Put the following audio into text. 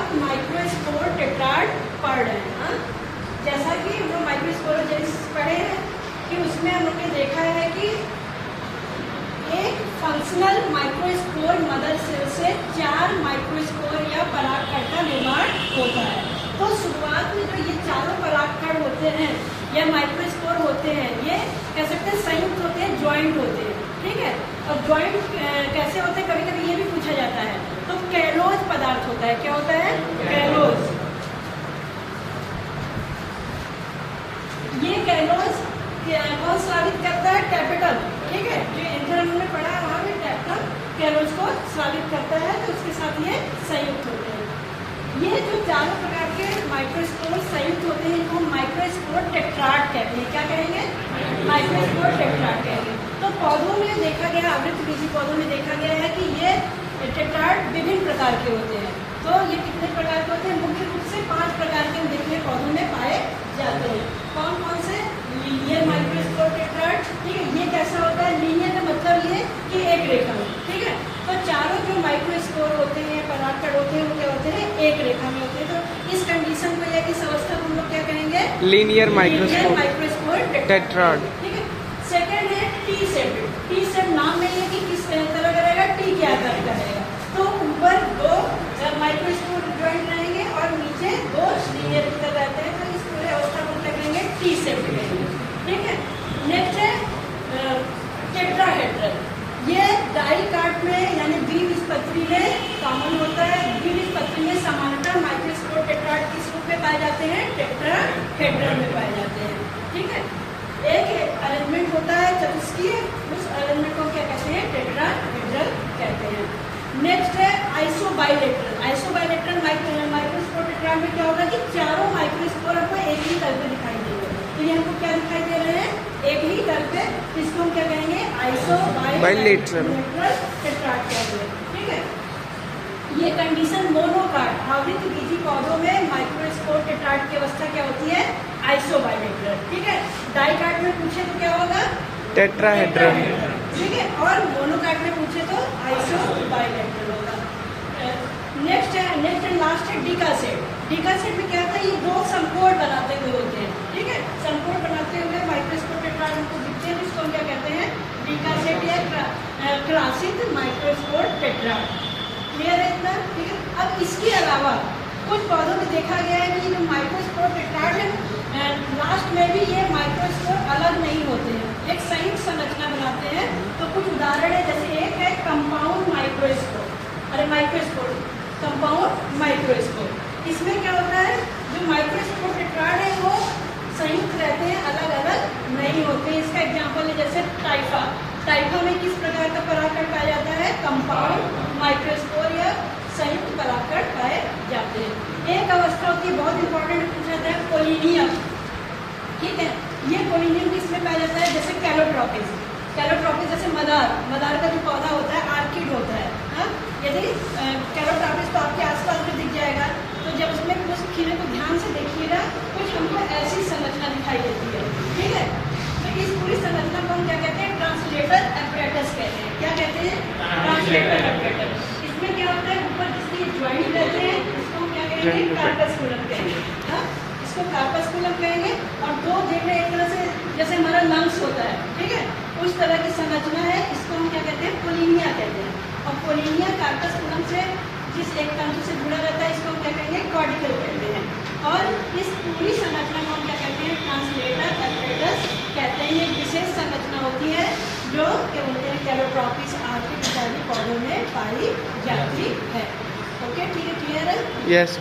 आप microspore tetrad पढ़ रहे हैं। हाँ, जैसा कि हम लोग माइक्रोस्पोरोजेनिसिस पढ़े हैं कि उसमें हम लोग ने देखा है कि एक फंक्शनल माइक्रोस्पोर मदर सेल से 4 माइक्रोस्पोर या परागकण का निर्माण होता है। तो शुरुआत में जो ये चारों परागकण होते हैं या माइक्रोस्पोर होते हैं, ये कह सकते हैं संयुक्त होते हैं, ज्वाइंट होते हैं। ठीक है, और ज्वाइंट कैसे होते हैं, कभी कभी ये भी पूछा जाता है। तो कैलोज पदार्थ होता है। क्या होता है? कैलोज। ये कैलोज कौन स्रावित करता है? टैपेटम। ठीक है, जो एंथर हमने पढ़ा है वहाँ पे टैपेटम कैलोज को स्रावित करता है, तो उसके साथ ये संयुक्त होते हैं। ये जो चारों प्रकार के माइक्रोस्पोर संयुक्त होते हैं इनको माइक्रोस्पोर टेट्राड कहते हैं। क्या कहेंगे? माइक्रोस्पोर टेट्राड कहेंगे। तो पौधों में देखा गया, आवृतबीजी पौधों में देखा गया है कि ये टेट्राड विभिन्न प्रकार के होते हैं। तो ये कितने प्रकार के होते हैं? मुख्य रूप से 5 प्रकार के देखने पौधों में पाए जाते हैं। कौन कौन से? Linear microspore tetrad. ठीक है, ये कैसा होता है? लीनियर का मतलब ये कि एक रेखा में। ठीक है, तो चारों जो माइक्रोस्पोर होते हैं, परागकण होते हैं, वो क्या होते हैं? एक रेखा में होते हैं। तो इस कंडीशन को या इस अवस्था को हम लोग क्या कहेंगे? Linear microspore tetrad. ठीक है, सेकंड है टी शेप। टी शेप नाम में है कि किस तरह का रहेगा? टी के आकार का रहेगा। तो ऊपर 2 माइक्रोस्पोर ज्वाइंट रहेंगे और नीचे 2 लीनियर की तरह रहते हैं। तो इस पूरे अवस्था को क्या कहेंगे? टी शेप कहेंगे। ठीक है, नेक्स्ट है टेट्राहेड्रल। ये डाइकाट में यानी द्विबीजपत्री में कॉमन होता है। द्विबीजपत्री में सामान्यतः माइक्रोस्पोर टेट्राड किस रूप में पाए जाते हैं? टेट्राहेड्रल में पाए जाते हैं। ठीक है, एक अरेंजमेंट होता है चतुष्कीय, उस अरेंजमेंट को क्या कहते हैं? टेट्राहेड्रल कहते हैं। नेक्स्ट है आइसोबाइलेटरल। आइसोबाइलेटरल माइक्रोस्पोर टेट्राड में क्या होगा कि चारों माइक्रोस्पोर हमको एक ही तल पे दिखाई देंगे। तो ये हमको क्या दिखाई दे रहे हैं? एक ही तल पे। इसको हम क्या कहेंगे? आइसोबाइलेटरल टेट्राड कहते हैं। ठीक है, ये कंडीशन मोनोकाट आवृतबीजी पौधों में माइक्रोस्पोर टेट्राड की अवस्था क्या होती है? आइसोबाइलेटरल। ठीक है, डाइकाट में पूछे तो क्या होगा? टेट्राहेड्रल। ठीक है, और मोनोकाट में पूछे तो आइसोबाइलेटरल होगा। नेक्स्ट एंड लास्ट है डिकासेट। डिकासेट में क्या होता है? ये 2 संकोण बनाते हुए होते हैं। ठीक है, संकोण बनाते हुए माइक्रोस्पोर टेट्राड हमको दिखते हैं, इसको हम क्या कहते हैं? डिकासेट या क्लासिक माइक्रोस्पोर टेट्राड। क्लियर है इतना? ठीक है, अब इसके अलावा कुछ पौधों में देखा गया है कि जो माइक्रोस्पोर टेट्राड है लास्ट में भी ये माइक्रोस्पोर अलग नहीं होते हैं, एक संयुक्त संरचना बनाते हैं। तो कुछ उदाहरण है, जैसे एक है कंपाउंड माइक्रोस्पोर। अरे माइक्रोस्पोर, कंपाउंड माइक्रोस्पोर। इसमें क्या होता है? जो माइक्रोस्पोर टेट्राड है वो संयुक्त रहते हैं, अलग अलग नहीं होते। इसका एग्जाम्पल है जैसे टाइफा। टाइफा में किस प्रकार का परागकण पाया जाता है? कंपाउंड माइक्रोस्पोर या संयुक्त परागकण पाए जाते हैं। एक अवस्था होती है बहुत इंपॉर्टेंट, पूछा जाता है पोलिनियम। ठीक है, ये पोलिनियम किसमें पाया जाता है? जैसे कैलोट्रॉपिस। कैलोट्रॉपिस जैसे मदार का जो पौधा होता है आर्किड होता है। हाँ, यदि कैलोट्रॉपिस तो आपके आसपास भी दिख जाएगा, तो जब उसमें उस खीरे को ध्यान से देखिएगा कुछ हमको ऐसी संरचना दिखाई देती है। ठीक है, तो इस पूरी संरचना को हम क्या कहते हैं? ट्रांसलेटर एपरेटस कहते हैं। क्या कहते हैं? Translator apparatus. इसमें क्या होता है? ऊपर जिसकी ज्वाइंट रहते हैं इसको हम क्या कहेंगे? कार्पस्कुलम कहेंगे। हाँ, इसको कार्पस्कुलम कहेंगे। और 2 जगह एक तरह से जैसे हमारा लंग्स होता है, ठीक है, उस तरह की संरचना है। इसको हम क्या कहते हैं? पोलिनिया कहते हैं। और पोलिनिया कार्पस्कुलम से जिस एक तंतु से जुड़ा रहता है इसको हम क्या कहेंगे? कॉर्डिकल कहते हैं। और इस पूरी संरचना को हम क्या कहते हैं? ट्रांसलेटर एपरेटस कहते हैं। ये विशेष संरचना होती है जो क्या बोलते हैं? कैलोट्रॉपिस आर्किड इत्यादि पौधों में पाई जाती है। ओके, ठीक है, क्लियर है? यस।